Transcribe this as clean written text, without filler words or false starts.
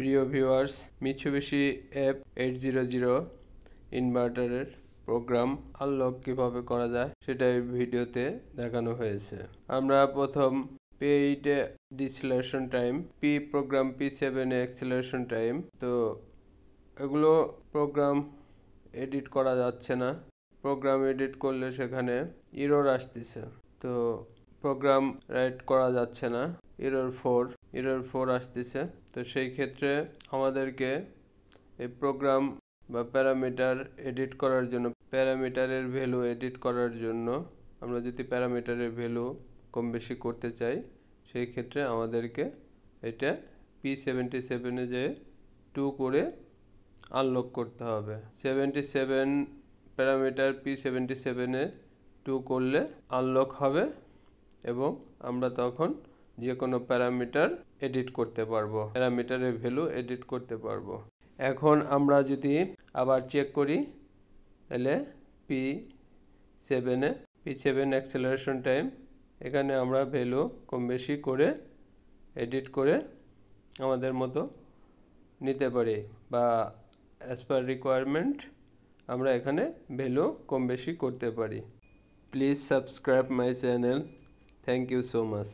প্রিয় viewers, Mitsubishi F800 ইনভার্টারের program unlock কিভাবে করা যায় সেটা এই ভিডিওতে দেখানো হয়েছে। আমরা প্রথম P8 এ ডিসেলারেশন টাইম, P প্রোগ্রাম P7 এ অ্যাক্সেলারেশন টাইম, তো এগুলো প্রোগ্রাম এডিট করা যাচ্ছে না। প্রোগ্রাম এডিট করলে সেখানে এরর আসতেছে, তো প্রোগ্রাম রাইট করা যাচ্ছে না, এরর 4 আসতেছে। তো সেই ক্ষেত্রে আমাদেরকে এই প্রোগ্রাম বা প্যারামিটার এডিট করার জন্য, প্যারামিটারের ভ্যালু এডিট করার জন্য আমরা যদি প্যারামিটারের ভ্যালু কম বেশি করতে চাই, সেই ক্ষেত্রে আমাদেরকে এটা P77 এ যেয়ে 2 করে আনলক করতে হবে। 77 প্যারামিটার P77 এ 2 করলে আনলক হবে এবং আমরা তখন যে কোনো প্যারামিটার এডিট করতে পারবো, প্যারামিটারের ভ্যালু এডিট করতে পারবো। এখন আমরা যদি আবার চেক করি, তাহলে P7 অ্যাক্সেলারেশন টাইম, এখানে আমরা ভ্যালু কম বেশি করে এডিট করে আমাদের মতো নিতে পারি, বা অ্যাজ পার রিকোয়ারমেন্ট আমরা এখানে ভ্যালু কম বেশি করতে পারি। Please subscribe my channel. Thank you so much.